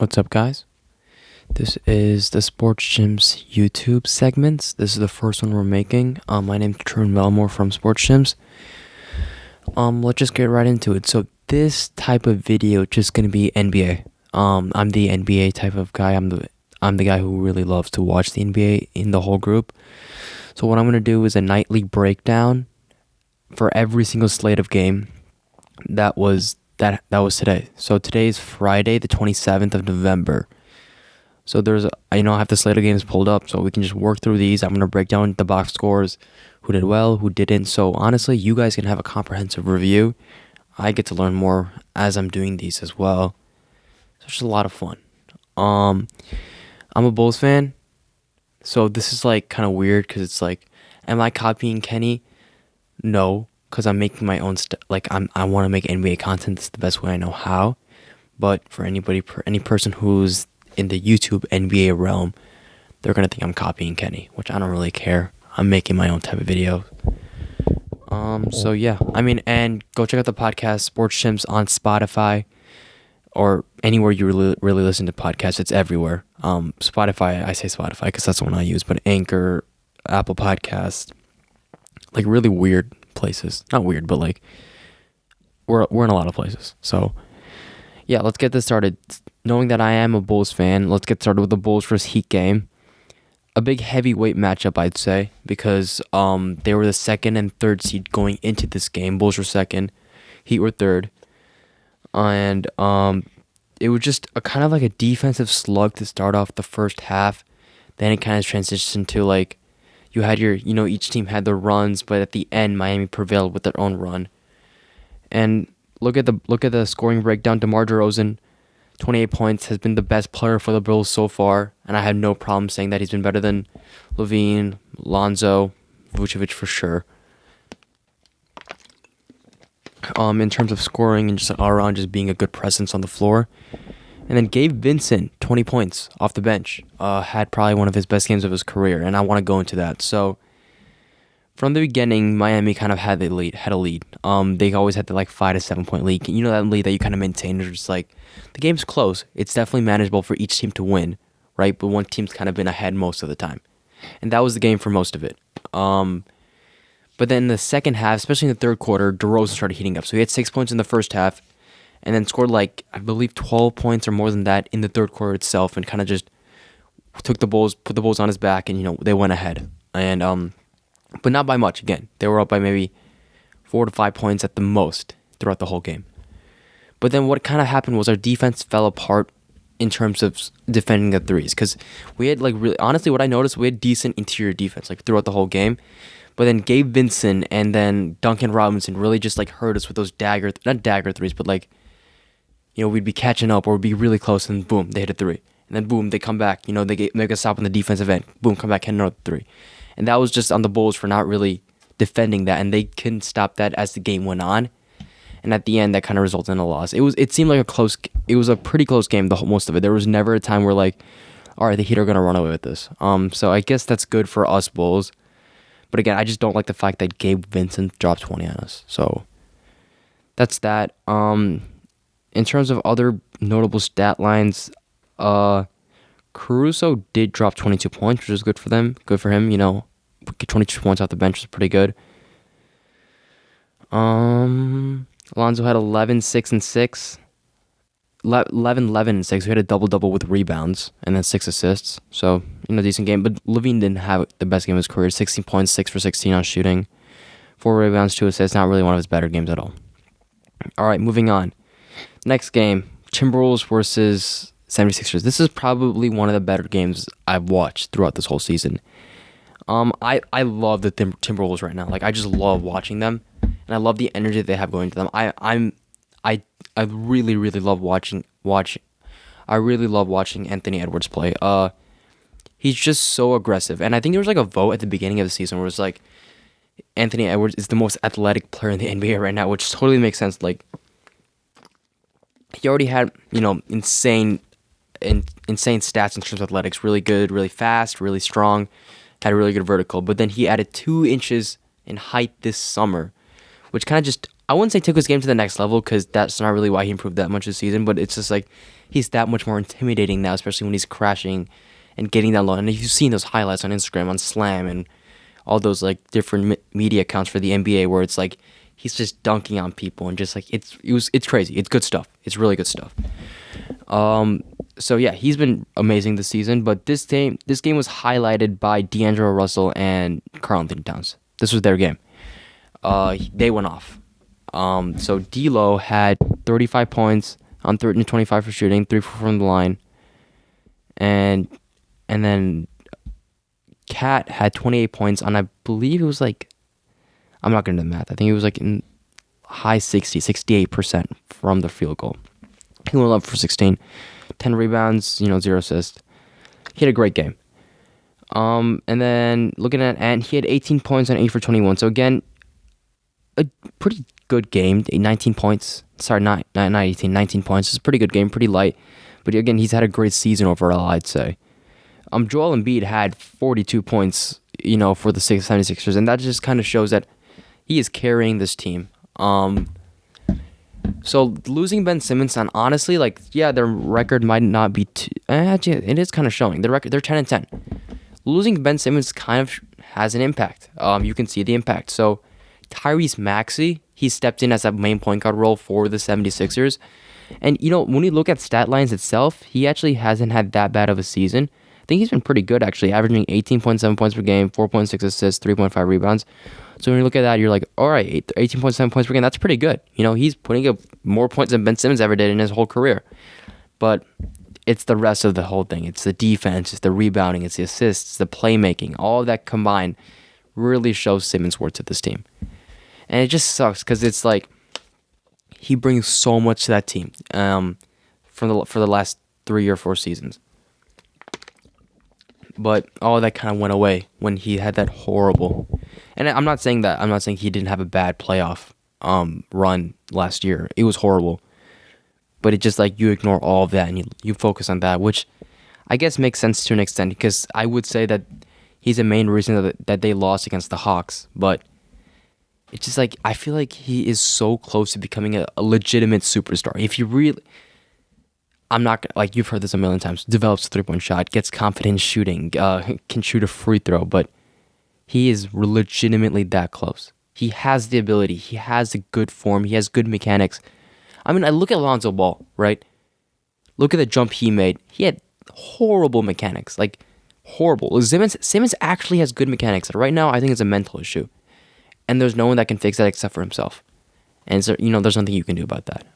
What's up, guys? This is the Sports Chimps YouTube segments. This is the first one we're making. My name's Trun Melmore from Sports Chimps. Let's just get right into it. So this type of video is just gonna be NBA. I'm the NBA type of guy. I'm the guy who really loves to watch the NBA in the whole group. So what I'm gonna do is a nightly breakdown for every single slate of game that was today. So today is Friday, the 27th of November. So I have the slate of games pulled up, so we can just work through these. I'm going to break down the box scores, who did well, who didn't. So honestly, you guys can have a comprehensive review. I get to learn more as I'm doing these as well. So it's just a lot of fun. I'm a Bulls fan, so this is like kind of weird because it's like, am I copying Kenny? No, because I'm making my own I want to make NBA content. This is the best way I know how. But for any person who's in the YouTube NBA realm, they're gonna think I'm copying Kenny, which I don't really care. I'm making my own type of video. So yeah, and go check out the podcast Sports Chimps on Spotify or anywhere you really listen to podcasts. It's everywhere. Spotify, I say Spotify because that's the one I use, but Anchor, Apple Podcasts, like really weird places. Not weird, but like we're in a lot of places. So yeah, let's get this started. Knowing that I am a Bulls fan, let's get started with the Bulls vs. Heat game. A big heavyweight matchup, I'd say, because they were the second and third seed going into this game. Bulls were second, Heat were third, and it was just a kind of like a defensive slug to start off the first half. Then it kind of transitioned to like you had each team had their runs, but at the end Miami prevailed with their own run. And look at the scoring breakdown. DeMar DeRozan, 28 points, has been the best player for the Bulls so far, and I have no problem saying that he's been better than Levine, Lonzo, Vucevic for sure. In terms of scoring and just all around just being a good presence on the floor. And then Gabe Vincent, 20 points off the bench, had probably one of his best games of his career, and I want to go into that. So from the beginning, Miami kind of had a lead. They always had the 5 to 7 point lead. You know that lead that you kind of maintain. It's just like the game's close. It's definitely manageable for each team to win, right? But one team's kind of been ahead most of the time, and that was the game for most of it. But then in the second half, especially in the third quarter, DeRozan started heating up. So he had 6 points in the first half, and then scored I believe 12 points or more than that in the third quarter itself, and kind of just put the Bulls on his back, and they went ahead. And but not by much. Again, they were up by maybe 4 to 5 points at the most throughout the whole game. But then what kind of happened was our defense fell apart in terms of defending the threes, because we had really honestly what I noticed, we had decent interior defense throughout the whole game. But then Gabe Vincent and then Duncan Robinson really just hurt us with those not dagger threes, but we'd be catching up or we'd be really close and boom, they hit a three. And then boom, they come back. They make a stop on the defensive end. Boom, come back, hit another three. And that was just on the Bulls for not really defending that, and they couldn't stop that as the game went on. And at the end, that kind of resulted in a loss. It seemed like it was a pretty close game, most of it. There was never a time where all right, the Heat are going to run away with this. So I guess that's good for us Bulls. But again, I just don't like the fact that Gabe Vincent dropped 20 on us. So that's that. In terms of other notable stat lines, Caruso did drop 22 points, which is good for them. Good for him, get 22 points off the bench is pretty good. Alonzo had 11, 6, and 6. 11, and 6. We had a double-double with rebounds and then 6 assists. So, decent game. But Levine didn't have the best game of his career. 16 points, 6 for 16 on shooting. 4 rebounds, 2 assists. Not really one of his better games at all. All right, moving on. Next game, Timberwolves versus 76ers. This is probably one of the better games I've watched throughout this whole season. I love the Timberwolves right now. I just love watching them, and I love the energy that they have going to them. I really love watching. I really love watching Anthony Edwards play. He's just so aggressive, and I think there was a vote at the beginning of the season where it was Anthony Edwards is the most athletic player in the NBA right now, which totally makes sense. He already had insane stats in terms of athletics. Really good, really fast, really strong. Had a really good vertical, but then he added 2 inches in height this summer, which kind of just, I wouldn't say took his game to the next level because that's not really why he improved that much this season, but it's just like he's that much more intimidating now, especially when he's crashing and getting that low. And you've seen those highlights on Instagram, on Slam, and all those like different media accounts for the NBA where it's like he's just dunking on people and just like it's crazy. It's good stuff. It's really good stuff. So yeah, he's been amazing this season. But this game was highlighted by D'Angelo Russell and Karl Anthony Towns. This was their game. They went off. So D'Lo had 35 points on 13 to 25 for shooting, 3 from the line, and then Cat had 28 points on, I believe it was like, I'm not going to do the math. I think it was like in high 68% from the field goal. He went up for 16, 10 rebounds, 0 assists. He had a great game. And then looking at Ant, he had 18 points on 8 for 21. So again, a pretty good game. 19 points. Sorry, not 18, 19 points. It's a pretty good game, pretty light. But again, he's had a great season overall, I'd say. Joel Embiid had 42 points, for the 76ers, and that just kind of shows that he is carrying this team. So losing Ben Simmons, and honestly, their record might not be it is kind of showing. They're 10-10. Losing Ben Simmons kind of has an impact. You can see the impact. So Tyrese Maxey, he stepped in as a main point guard role for the 76ers. And, when you look at stat lines itself, he actually hasn't had that bad of a season. I think he's been pretty good, actually, averaging 18.7 points per game, 4.6 assists, 3.5 rebounds. So when you look at that, you're like, all right, 18.7 points per game, that's pretty good. He's putting up more points than Ben Simmons ever did in his whole career. But it's the rest of the whole thing. It's the defense, it's the rebounding, it's the assists, it's the playmaking. All of that combined really shows Simmons' worth to this team. And it just sucks because it's like he brings so much to that team for the last 3 or 4 seasons. But all that kind of went away when he had that horrible. And I'm not saying he didn't have a bad playoff run last year. It was horrible. But it just like you ignore all of that and you focus on that, which I guess makes sense to an extent because I would say that he's a main reason that they lost against the Hawks. But it's just like I feel like he is so close to becoming a legitimate superstar. If you really... I'm not like you've heard this a million times. Develops a 3-point shot, gets confident shooting, can shoot a free throw, but he is legitimately that close. He has the ability. He has a good form. He has good mechanics. I mean, I look at Lonzo Ball, right? Look at the jump he made. He had horrible mechanics, like horrible. Simmons actually has good mechanics. Right now, I think it's a mental issue, and there's no one that can fix that except for himself. And so, there's nothing you can do about that.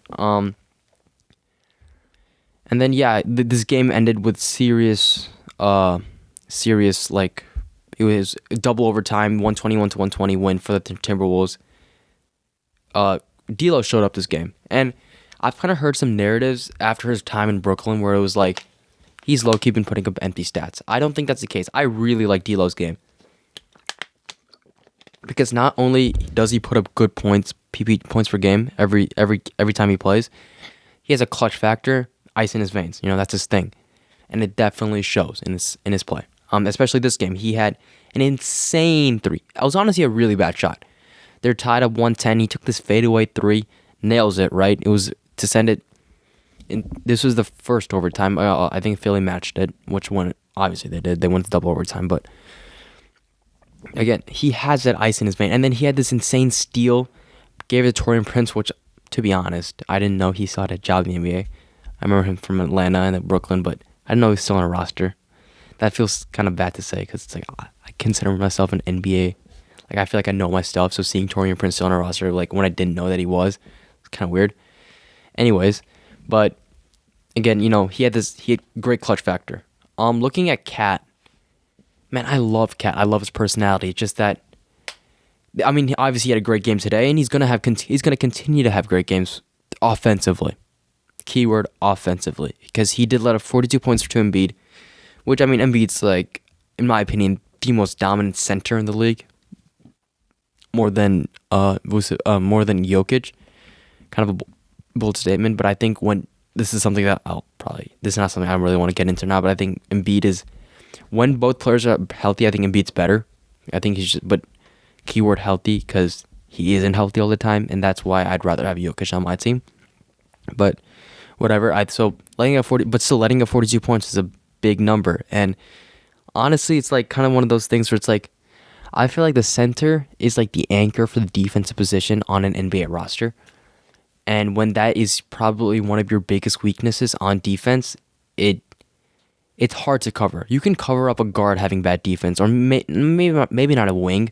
And then, this game ended with serious, like, it was double overtime, 121-120 win for the Timberwolves. D'Lo showed up this game. And I've kind of heard some narratives after his time in Brooklyn where it was like, he's low-key been putting up empty stats. I don't think that's the case. I really like D'Lo's game. Because not only does he put up good points, PP points per game every time he plays, he has a clutch factor. Ice in his veins, that's his thing, and it definitely shows in his play. Especially this game, he had an insane 3. It was honestly a really bad shot. They're tied up 110. He took this fadeaway 3, nails it right. It was to send it. This was the first overtime. I think Philly matched it, which one obviously they did. They went to double overtime, but again, he has that ice in his vein, and then he had this insane steal, gave it to Taurean Prince, which, to be honest, I didn't know he still had a job in the NBA. I remember him from Atlanta and then Brooklyn, but I didn't know he was still on a roster. That feels kind of bad to say because it's like I consider myself an NBA. Like I feel like I know my stuff, so seeing Taurean Prince still on a roster, like when I didn't know that he was, it's kind of weird. Anyways, but again, he had great clutch factor. Looking at Cat, man, I love Cat. I love his personality. It's just that, I mean, obviously he had a great game today, and he's gonna continue to have great games offensively. Keyword offensively, because he did let up 42 points to Embiid, which, I mean, Embiid's like, in my opinion, the most dominant center in the league, more than Jokic. Kind of a bold statement, but I think this is something that this is not something I really want to get into now, but I think Embiid is, when both players are healthy, I think Embiid's better. I think but keyword healthy, because he isn't healthy all the time, and that's why I'd rather have Jokic on my team. But whatever. Letting up 42 points is a big number, and honestly, it's like kind of one of those things where it's like I feel like the center is like the anchor for the defensive position on an NBA roster. And when that is probably one of your biggest weaknesses on defense, it's hard to cover. You can cover up a guard having bad defense, or maybe not a wing,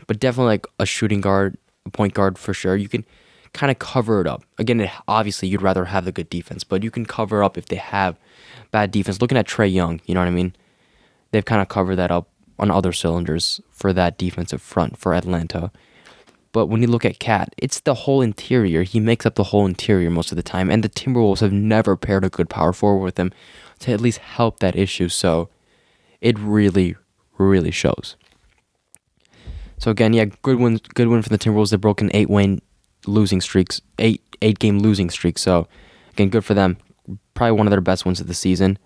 but definitely like a shooting guard, a point guard for sure. You can kind of cover it up. Again, obviously you'd rather have the good defense, but you can cover up if they have bad defense. Looking at Trae Young, you know what I mean? They've kind of covered that up on other cylinders for that defensive front for Atlanta. But when you look at Cat, it's the whole interior. He makes up the whole interior most of the time, and the Timberwolves have never paired a good power forward with him to at least help that issue. So it really, really shows. So again, yeah, good win for the Timberwolves. They broke an 8-game losing streak. So again, good for them. Probably one of their best wins of the season.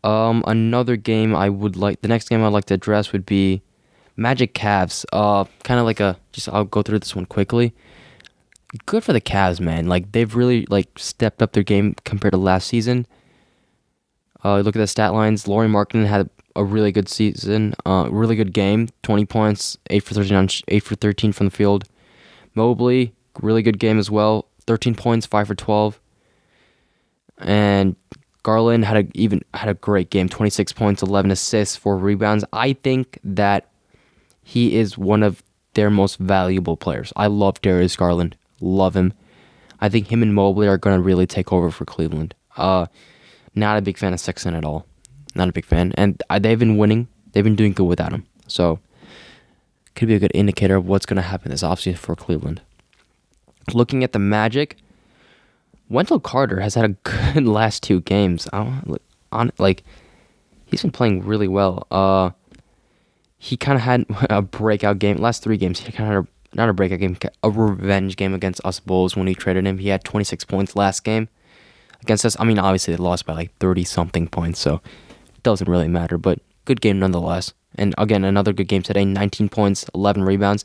Another game the next game I'd like to address would be Magic Cavs. Kind of like I'll go through this one quickly. Good for the Cavs, man. Like, they've really stepped up their game compared to last season. Look at the stat lines. Lauri Markkanen had a really good season, really good game. 20 points, 8 for 13 from the field. Mobley, really good game as well. 13 points, 5 for 12. And Garland had a great game. 26 points, 11 assists, 4 rebounds. I think that he is one of their most valuable players. I love Darius Garland. Love him. I think him and Mobley are going to really take over for Cleveland. Not a big fan of Sexton at all. Not a big fan. And they've been winning. They've been doing good without him. So, could be a good indicator of what's going to happen this offseason for Cleveland. Looking at the Magic, Wendell Carter has had a good last 2 games. He's been playing really well. He kind of had a breakout game. Last 3 games, he kind of had not a breakout game, a revenge game against us Bulls when we traded him. He had 26 points last game against us. I mean, obviously, they lost by 30-something points, so it doesn't really matter, but good game nonetheless. And again, another good game today, 19 points, 11 rebounds.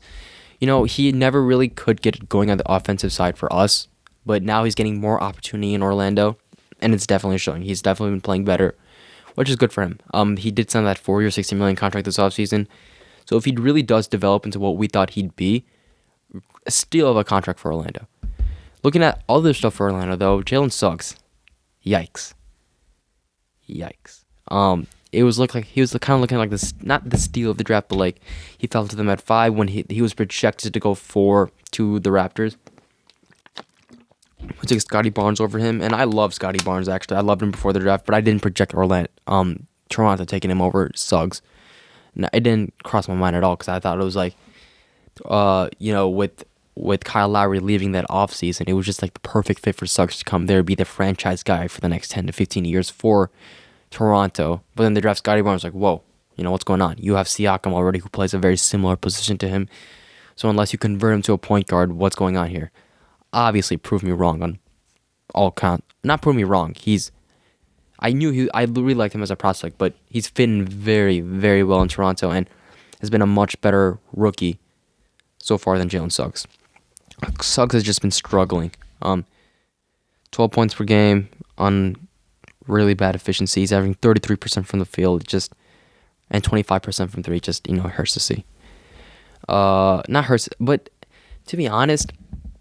You know, he never really could get it going on the offensive side for us, but now he's getting more opportunity in Orlando, and it's definitely showing. He's definitely been playing better, which is good for him. He did sign that 4-year, $60 million contract this offseason, so if he really does develop into what we thought he'd be, a steal of a contract for Orlando. Looking at other stuff for Orlando, though, Jalen Suggs, yikes. It was he was kind of looking like this, not the steal of the draft, but he fell to them at 5 when he was projected to go 4 to the Raptors. We took Scotty Barnes over him, and I love Scotty Barnes actually. I loved him before the draft, but I didn't project Toronto taking him over Suggs. No, it didn't cross my mind at all because I thought it was with Kyle Lowry leaving that offseason, it was just the perfect fit for Suggs to come there, be the franchise guy for the next 10 to 15 years for Toronto. But then they draft Scotty Barnes, whoa, what's going on? You have Siakam already, who plays a very similar position to him. So unless you convert him to a point guard, what's going on here? Obviously, prove me wrong on all count. Not prove me wrong. I really liked him as a prospect, but he's fitting very, very well in Toronto and has been a much better rookie so far than Jalen Suggs. Suggs has just been struggling. 12 points per game on really bad efficiency. He's averaging 33% from the field, and 25% from 3. Just hurts to see. Not hurts, but to be honest,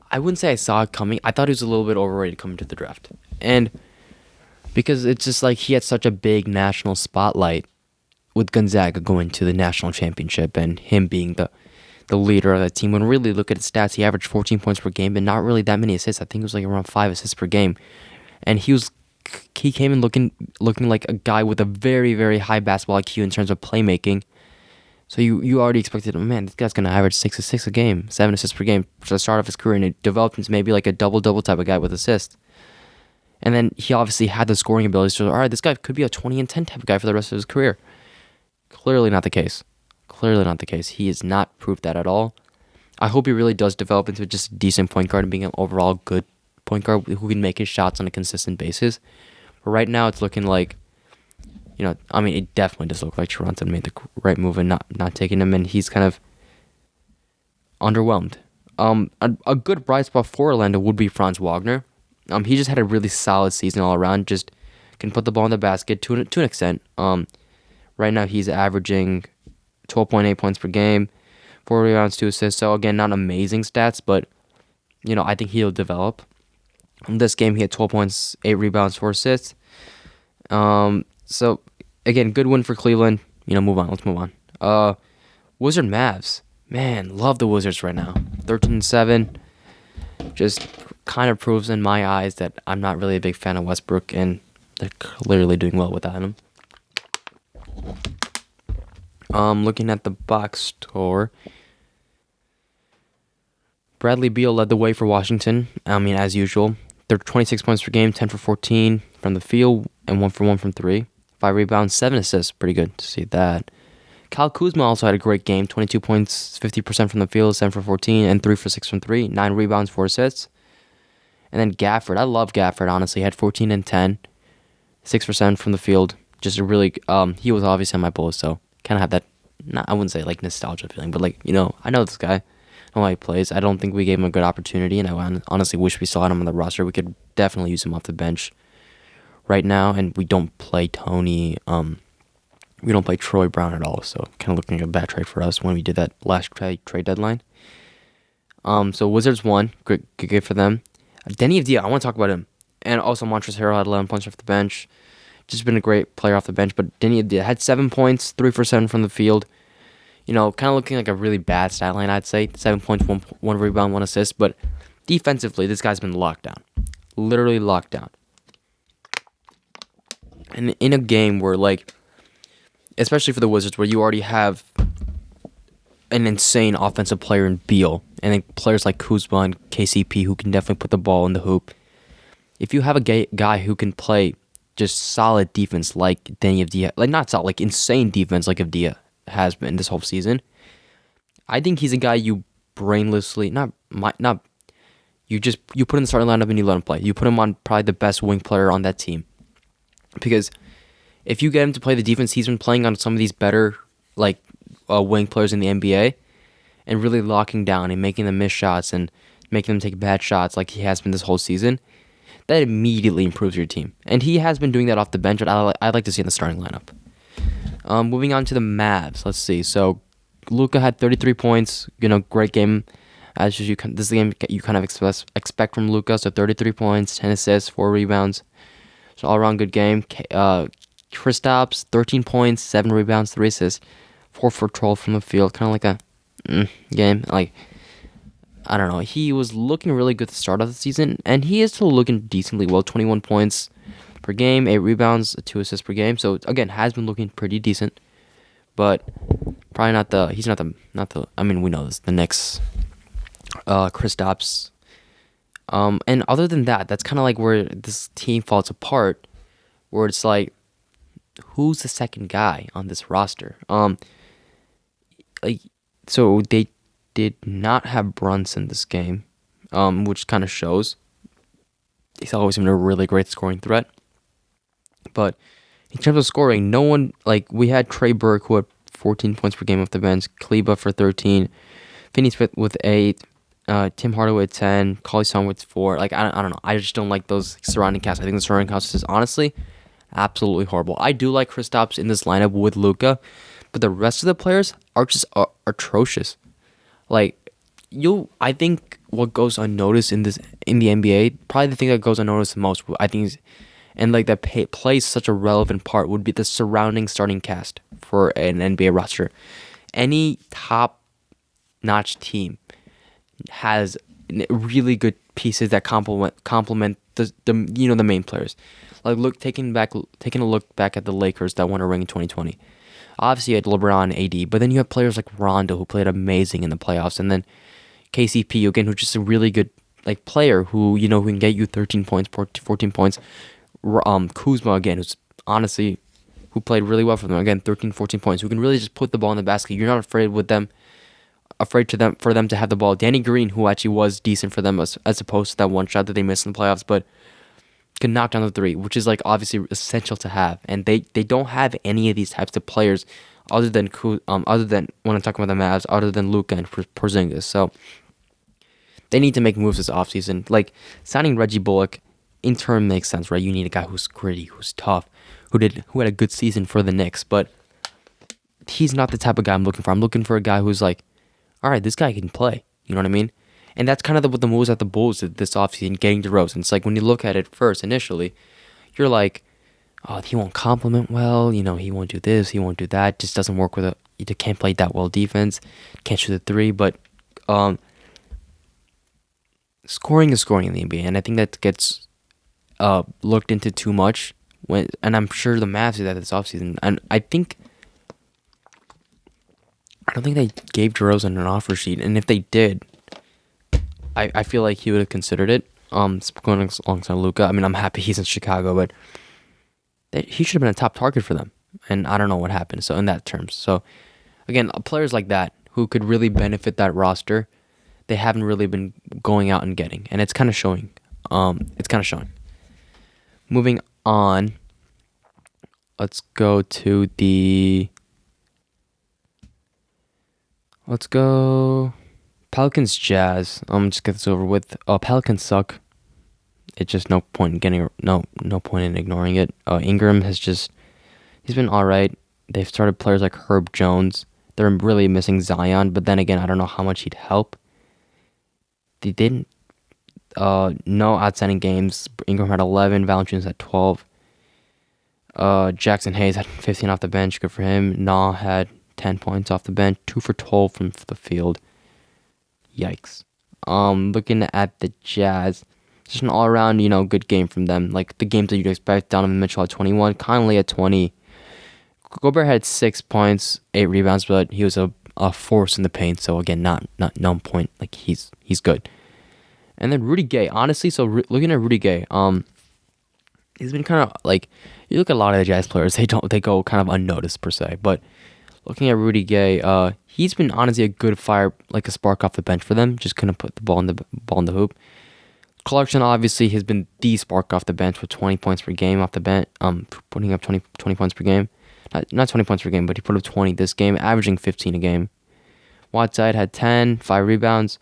I wouldn't say I saw it coming. I thought he was a little bit overrated coming to the draft, and because it's just he had such a big national spotlight with Gonzaga going to the national championship and him being the leader of that team. When really look at his stats, he averaged 14 points per game, but not really that many assists. I think it was around 5 assists per game, and he came in looking like a guy with a very, very high basketball IQ in terms of playmaking. So you already expected, man, this guy's gonna average 6 assists a game, 7 assists per game for the start of his career, and it developed into maybe a double type of guy with assists. And then he obviously had the scoring ability, so all right, this guy could be a 20 and 10 type of guy for the rest of his career. Clearly not the case. He has not proved that at all. I hope he really does develop into just a decent point guard and being an overall good point guard who can make his shots on a consistent basis. But right now, it's looking it definitely does look like Toronto made the right move and not taking him, and he's kind of underwhelmed. A good bright spot for Orlando would be Franz Wagner. He just had a really solid season all around. Just can put the ball in the basket to an extent. Right now he's averaging 12.8 points per game, 4 rebounds, 2 assists. So again, not amazing stats, but I think he'll develop. In this game, he had 12 points, 8 rebounds, 4 assists. So again, good win for Cleveland. Move on. Let's move on. Wizard Mavs. Man, love the Wizards right now. 13-7. Just kind of proves in my eyes that I'm not really a big fan of Westbrook, and they're clearly doing well without him. Looking at the box score, Bradley Beal led the way for Washington. As usual, they're 26 points per game, 10 for 14 from the field, and 1 for 1 from 3. 5 rebounds, 7 assists. Pretty good to see that. Kyle Kuzma also had a great game. 22 points, 50% from the field, 7 for 14, and 3 for 6 from 3. 9 rebounds, 4 assists. And then Gafford. I love Gafford, honestly. He had 14 and 10. 6% from the field. Just a really... he was obviously on my Bulls, so kind of have that... I wouldn't say nostalgia feeling, but I know this guy. I know how he plays. I don't think we gave him a good opportunity, and I honestly wish we still had him on the roster. We could definitely use him off the bench right now, and we don't play Tony... we don't play Troy Brown at all, so kind of looking like a bad trade for us when we did that last trade deadline. So Wizards won. Good for them. Denny Avdija, I want to talk about him. And also Montrezl Harrell had 11 points off the bench. Just been a great player off the bench. But Denny Avdija had 7 points, 3 for 7 from the field. Kind of looking like a really bad stat line, I'd say. 7 points, 1 rebound, 1 assist. But defensively, this guy's been locked down. Literally locked down. And in a game where, especially for the Wizards, where you already have an insane offensive player in Beal, and then players like Kuzma and KCP who can definitely put the ball in the hoop. If you have a guy who can play just solid defense like Denny Avdija, not solid, insane defense like Avdija has been this whole season, I think he's a guy you brainlessly, you put in the starting lineup and you let him play. You put him on probably the best wing player on that team. Because if you get him to play the defense he's been playing on some of these better wing players in the NBA, and really locking down and making them miss shots and making them take bad shots like he has been this whole season, that immediately improves your team. And he has been doing that off the bench, but I'd like to see in the starting lineup. Moving on to the Mavs. Let's see. So Luka had 33 points. Great game. This is the game you kind of expect from Luka. So 33 points, 10 assists, 4 rebounds. So all around good game. Kristaps, 13 points, 7 rebounds, 3 assists, 4 for 12 from the field. Kind of like a game. I don't know. He was looking really good at the start of the season, and he is still looking decently well. 21 points per game, 8 rebounds, 2 assists per game. So again, has been looking pretty decent, but probably not the. He's not the. I mean, we know this. The next Kristaps. And other than that, that's kind of like where this team falls apart. Where it's like, who's the second guy on this roster? So they did not have Brunson this game, which kind of shows. He's always been a really great scoring threat. But in terms of scoring, no one, we had Trey Burke, who had 14 points per game off the bench, Kleba for 13, Finney Smith with 8, Tim Hardaway with 10, Cauley Stein with 4. I don't know. I just don't like those surrounding cast. I think the surrounding cast is honestly absolutely horrible. I do like Kristaps in this lineup with Luka, but the rest of the players are just atrocious. I think what goes unnoticed in the NBA, probably the thing that goes unnoticed the most, I think, that plays such a relevant part, would be the surrounding starting cast for an NBA roster. Any top-notch team has really good pieces that complement the main players. Taking a look back at the Lakers that won a ring in 2020. Obviously, you had LeBron, AD, but then you have players like Rondo who played amazing in the playoffs, and then KCP again, who's just a really good player who can get you 13 points, 14 points. Kuzma again, who played really well for them again, 13, 14 points, who can really just put the ball in the basket. You're not afraid for them to have the ball. Danny Green, who actually was decent for them as opposed to that one shot that they missed in the playoffs, but can knock down the three, which is like obviously essential to have. And they don't have any of these types of players other than when I'm talking about the Mavs, other than Luka and Porzingis. So they need to make moves this offseason. Like signing Reggie Bullock in turn makes sense, right? You need a guy who's gritty, who's tough, who had a good season for the Knicks, but he's not the type of guy I'm looking for. I'm looking for a guy who's like, all right, this guy can play. You know what I mean? And that's kind of what the moves that the Bulls did this offseason, getting DeRozan. It's like when you look at it first initially, you're like, oh, he won't compliment well. You know, he won't do this, he won't do that. Just doesn't work with a. He can't play that well defense, can't shoot the three. But scoring is scoring in the NBA, and I think that gets looked into too much. And I'm sure the Mavs did that this offseason. And I don't think they gave DeRozan an offer sheet, and if they did, I feel like he would have considered it. Going alongside Luka. I mean, I'm happy he's in Chicago, but he should have been a top target for them, and I don't know what happened. So in that terms, so again, players like that who could really benefit that roster, they haven't really been going out and getting, and it's kind of showing. Moving on, let's go Pelicans Jazz. Just get this over with. Pelicans suck. It's just no point in ignoring it. Ingram he's been all right. They've started players like Herb Jones. They're really missing Zion, but then again, I don't know how much he'd help. They didn't. No outstanding games. Ingram had 11. Valanciunas had 12. Jackson Hayes had 15 off the bench. Good for him. Nah had 10 points off the bench. 2 for 12 from the field. Yikes. Looking at the Jazz, just an all-around, good game from them. Like the games that you'd expect. Donovan Mitchell had 21. Conley had 20. Gobert had 6 points, 8 rebounds, but he was a force in the paint. So again, not no point. Like he's good. And then Rudy Gay, honestly. So looking at Rudy Gay, he's been kind of like, you look at a lot of the Jazz players, they go kind of unnoticed per se. But looking at Rudy Gay, he's been honestly a good fire, like a spark off the bench for them. Just couldn't put the ball in the hoop. Clarkson obviously has been the spark off the bench with 20 points per game off the bench. Putting up 20 points per game. Not 20 points per game, but he put up 20 this game, averaging 15 a game. Whiteside had 10, 5 rebounds.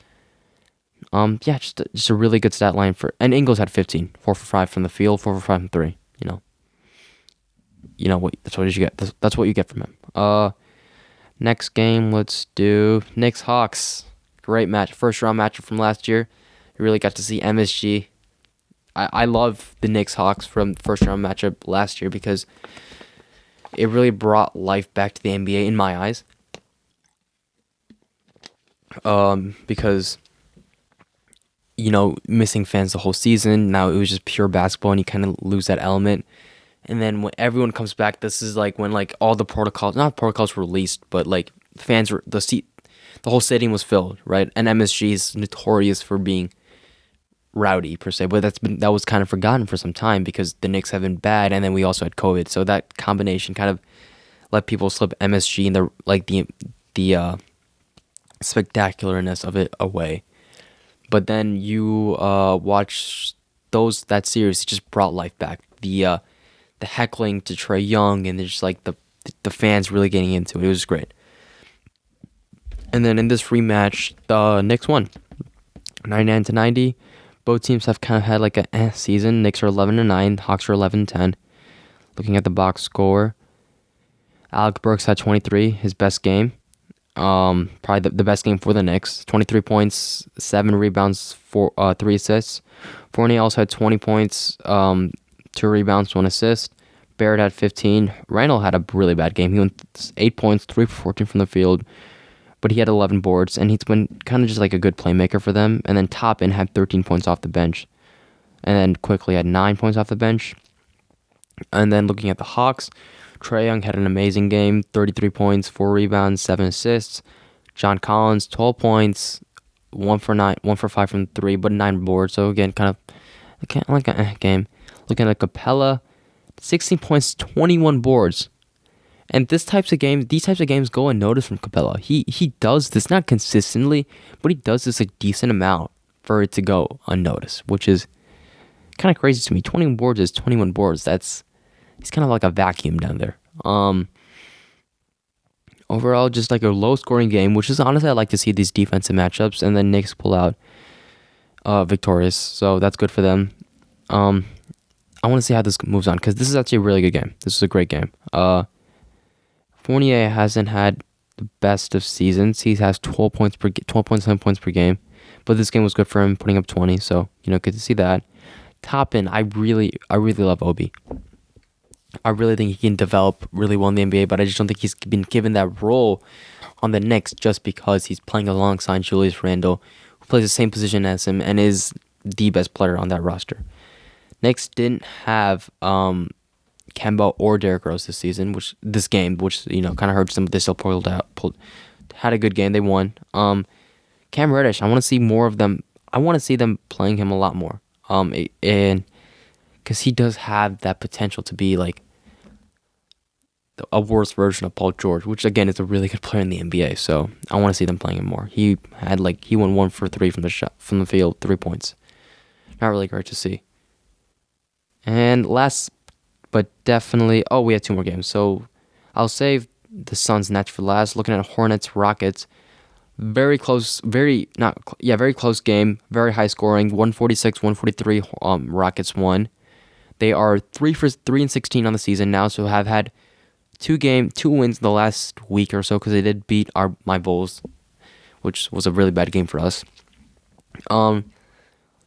Just a really good stat line and Ingles had 15, 4 for 5 from the field, 4 for 5 from 3. You know what? That's what you get. That's what you get from him. Next game, let's do Knicks Hawks. Great match, first round matchup from last year. You really got to see MSG. I love the Knicks Hawks from the first round matchup last year because it really brought life back to the NBA in my eyes. Because missing fans the whole season. Now it was just pure basketball, and you kind of lose that element. And then when everyone comes back, this is like when like all the not protocols were released, but like fans were the whole stadium was filled, right? And MSG is notorious for being rowdy per se, but that was kind of forgotten for some time because the Knicks have been bad, and then we also had COVID, so that combination kind of let people slip MSG and the spectacularness of it away. But then you watch that series, it just brought life back. The heckling to Trae Young, and just like the fans really getting into it. It was great. And then in this rematch, the Knicks won 99-90. Both teams have kind of had like a season. Knicks are 11-9, Hawks are 11-10. Looking at the box score, Alec Burks had 23, his best game. Probably the best game for the Knicks. 23 points, 7 rebounds, 3 assists. Fournier also had 20 points, 2 rebounds, 1 assist. Barrett had 15. Randall had a really bad game. He went 8 points, 3 for 14 from the field, but he had 11 boards, and he's been kind of just like a good playmaker for them. And then Toppin had 13 points off the bench, and then quickly had 9 points off the bench. And then looking at the Hawks, Trae Young had an amazing game, 33 points, 4 rebounds, 7 assists. John Collins, 12 points, 1 for 5 from 3, but 9 boards. So again, kind of like a game. Looking at Capella, 16 points, 21 boards. And these types of games go unnoticed from Capella. He does this not consistently, but he does this a decent amount for it to go unnoticed, which is kind of crazy to me. 21 boards is 21 boards. He's kind of like a vacuum down there. Overall, just like a low-scoring game, which is honestly I like to see these defensive matchups, and then Knicks pull out victorious, so that's good for them. I want to see how this moves on because this is actually a really good game. This is a great game. Fournier hasn't had the best of seasons. He has 12.7 points per game, but this game was good for him, putting up 20. So good to see that. Toppin, I really love Obi. I really think he can develop really well in the NBA, but I just don't think he's been given that role on the Knicks just because he's playing alongside Julius Randle, who plays the same position as him and is the best player on that roster. Knicks didn't have Kemba or Derrick Rose this game, which kind of hurts them, but they still had a good game. They won. Cam Reddish, I want to see more of them. I want to see them playing him a lot more. And because he does have that potential to be like a worse version of Paul George, which again is a really good player in the NBA. So I want to see them playing him more. He went 1 for 3 from the field, 3 points. Not really great to see. And last, but definitely, we had 2 more games. So I'll save the Suns Nets for last. Looking at Hornets Rockets, very close game, very high scoring, 146-143. Rockets won. They are 3-16 on the season now, so have had 2 wins in the last week or so because they did beat my Bulls, which was a really bad game for us.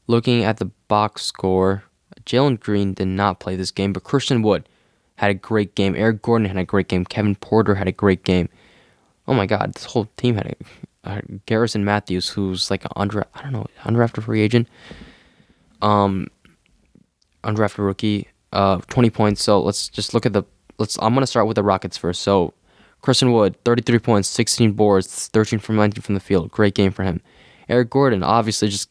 Looking at the box score, Jalen Green did not play this game, but Christian Wood had a great game. Eric Gordon had a great game. Kevin Porter had a great game. Oh my God, this whole team had Garrison Matthews, who's like undrafted free agent, undrafted rookie, 20 points. So let's just look at I'm gonna start with the Rockets first. So Christian Wood, 33 points, 16 boards, 13 from 19 from the field. Great game for him. Eric Gordon obviously just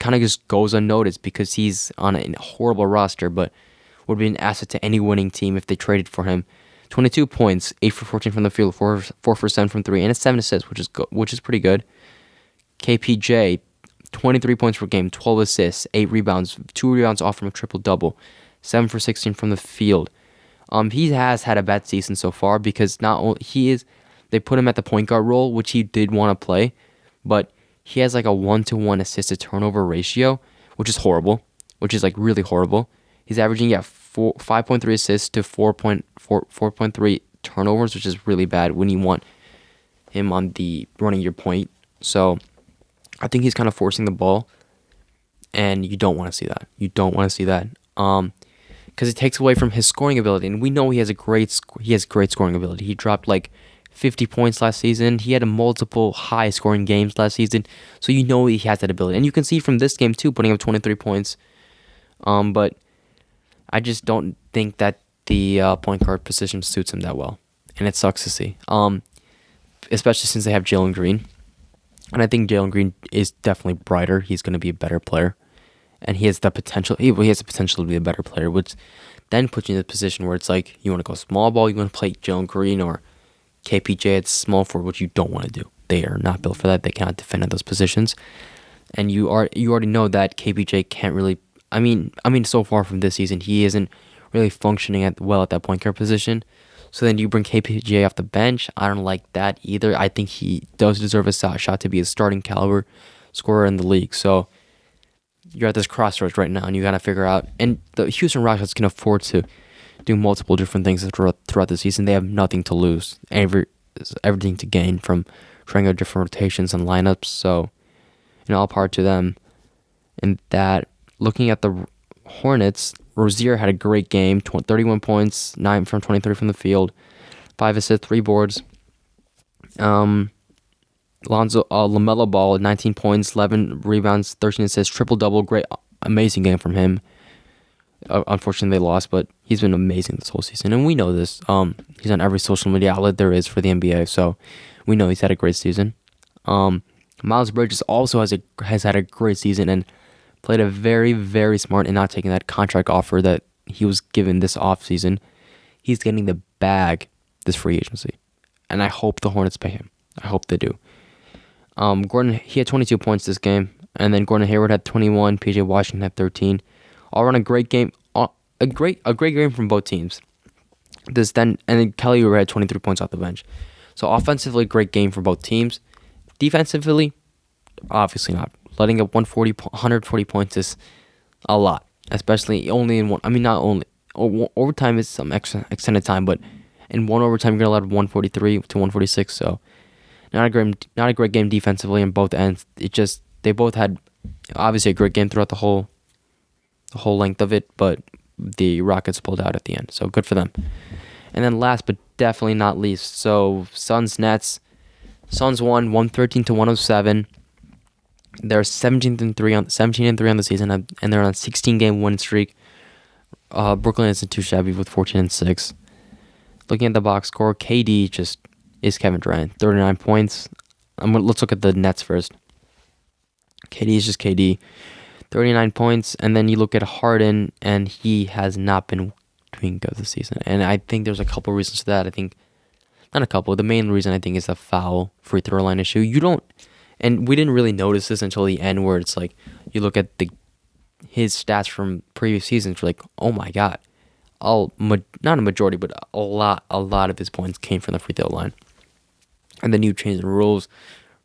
goes unnoticed because he's on a horrible roster, but would be an asset to any winning team if they traded for him. 22 points, 8 for 14 from the field, 4 for 7 from 3, and 7 assists, which is pretty good. KPJ, 23 points per game, 12 assists, 8 rebounds, 2 rebounds off from a triple-double, 7 for 16 from the field. He has had a bad season so far because they put him at the point guard role, which he did want to play, but he has like a 1-to-1 assist to turnover ratio, which is horrible, which is like really horrible. He's averaging 5.3 assists to 4.3 turnovers, which is really bad when you want him on the running your point. So I think he's kind of forcing the ball, and you don't want to see that. Because it takes away from his scoring ability, and we know he has great scoring ability. He dropped like 50 points last season. He had multiple high scoring games last season, so you know he has that ability, and you can see from this game too, putting up 23 points. But I just don't think that the point guard position suits him that well, and it sucks to see. Especially since they have Jalen Green, and I think Jalen Green is definitely brighter. He's going to be a better player, and he has the potential. He has the potential to be a better player, which then puts you in the position where it's like you want to go small ball, you want to play Jalen Green or KPJ at small forward, which you don't want to do. They are not built for that. They cannot defend at those positions, and you already know that KPJ can't really. I mean, so far from this season, he isn't really functioning well at that point guard position. So then you bring KPJ off the bench. I don't like that either. I think he does deserve a shot to be a starting caliber scorer in the league. So you're at this crossroads right now, and you got to figure out. And the Houston Rockets can afford to do multiple different things throughout the season. They have nothing to lose, everything to gain from trying out different rotations and lineups. So, all power to them. And that, looking at the Hornets, Rozier had a great game, 31 points, 9 from 23 from the field, 5 assists, 3 boards. LaMelo Ball, 19 points, 11 rebounds, 13 assists, triple-double, great, amazing game from him. Unfortunately, they lost, but he's been amazing this whole season, and we know this. He's on every social media outlet there is for the NBA, so we know he's had a great season. Miles Bridges also has had a great season and played a very, very smart in not taking that contract offer that he was given this offseason. He's getting the bag this free agency, and I hope the Hornets pay him. I hope they do. Gordon, he had 22 points this game, and then Gordon Hayward had 21, PJ Washington had 13. all run a great game, a great game from both teams. And then Kelly Oubre had 23 points off the bench. So offensively, great game for both teams. Defensively, obviously not. Letting up 140 points is a lot, especially only in one. I mean, not only overtime is some extended time, but in one overtime you're gonna let 143 to 146. So not a great game defensively on both ends. They both had obviously a great game throughout the whole length of it, but the Rockets pulled out at the end. So good for them. And then last but definitely not least, so Suns Nets. Suns won 113 to 107. They're 17 and 3 on the season, and they're on a 16-game win streak. Brooklyn isn't too shabby with 14 and 6. Looking at the box score, KD just is Kevin Durant, 39 points. Let's look at the Nets first. KD is just KD, 39 points, and then you look at Harden, and he has not been doing good this season. And I think there's a couple reasons for that. I think not a couple. The main reason I think is the foul free throw line issue. And we didn't really notice this until the end, where it's like you look at his stats from previous seasons. You're like, oh my god, not a majority, but a lot of his points came from the free throw line. And the new change in rules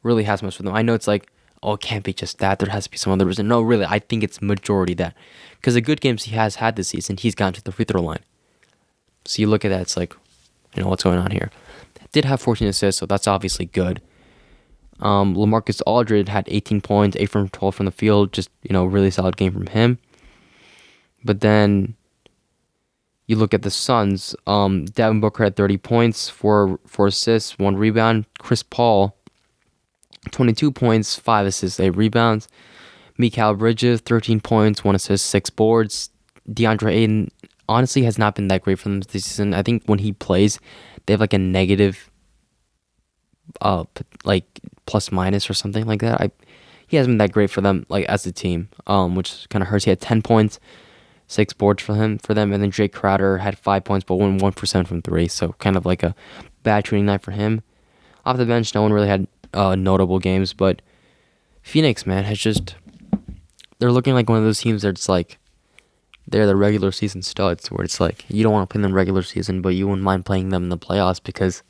really has messed with them. I know it's like, oh, it can't be just that. There has to be some other reason. No, really, I think it's majority that. Because the good games he has had this season, he's gotten to the free throw line. So you look at that, it's like, what's going on here? Did have 14 assists, so that's obviously good. LaMarcus Aldridge had 18 points, 8 from 12 from the field. Just, really solid game from him. But then you look at the Suns. Devin Booker had 30 points, 4 assists, 1 rebound. Chris Paul, 22 points, 5 assists, 8 rebounds. Mikal Bridges, 13 points, 1 assist, 6 boards. DeAndre Ayton honestly has not been that great for them this season. I think when he plays, they have like a negative plus minus or something like that. He hasn't been that great for them, like as a team, which kind of hurts. He had 10 points, 6 boards for them, and then Jake Crowder had 5 points, but won 1% from 3, so kind of like a bad shooting night for him. Off the bench, no one really had notable games, but Phoenix, man, they're looking like one of those teams that it's like they're the regular season studs, where it's like you don't want to play them in the regular season, but you wouldn't mind playing them in the playoffs because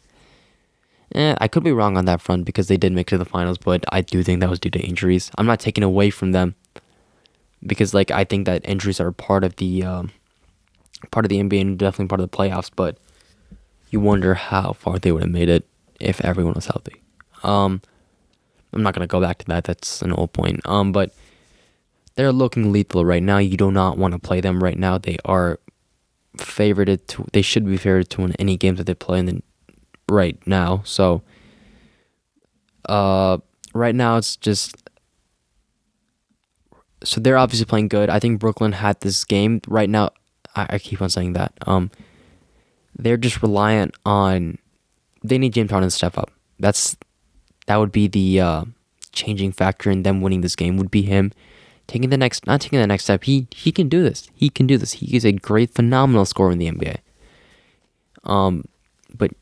I could be wrong on that front because they did make it to the finals, but I do think that was due to injuries. I'm not taking away from them because I think that injuries are part of the NBA and definitely part of the playoffs, but you wonder how far they would have made it if everyone was healthy. I'm not going to go back to that. That's an old point. But they're looking lethal right now. You do not want to play them right now. They are they should be favored to win any games that they play right now. So, right now it's just, so they're obviously playing good. I think Brooklyn had this game right now. I keep on saying that. They're just reliant on, they need James Harden to step up. That would be the changing factor in them winning this game, would be him not taking the next step. He can do this. He is a great, phenomenal scorer in the NBA. But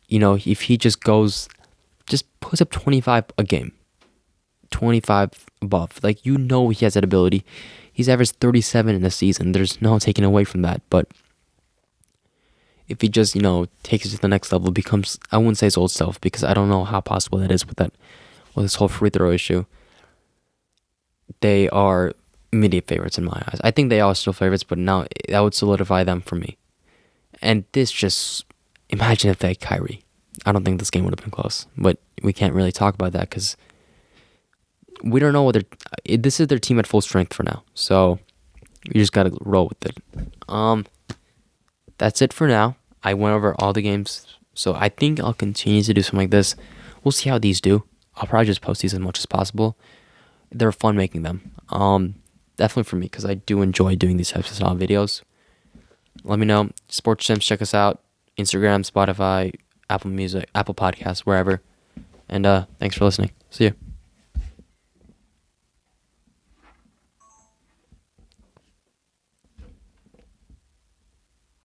if he just puts up 25 a game, 25 above, he has that ability. He's averaged 37 in a season. There's no taking away from that. But if he just, takes it to the next level, becomes, I wouldn't say his old self, because I don't know how possible that is with this whole free throw issue. They are immediate favorites in my eyes. I think they are still favorites, but now that would solidify them for me. And imagine if they had Kyrie. I don't think this game would have been close. But we can't really talk about that because we don't know whether this is their team at full strength for now. So you just got to roll with it. That's it for now. I went over all the games. So I think I'll continue to do something like this. We'll see how these do. I'll probably just post these as much as possible. They're fun making them. Definitely for me, because I do enjoy doing these types of style videos. Let me know. Sports Chimps, check us out. Instagram, Spotify, Apple Music, Apple Podcasts, wherever. And thanks for listening. See you.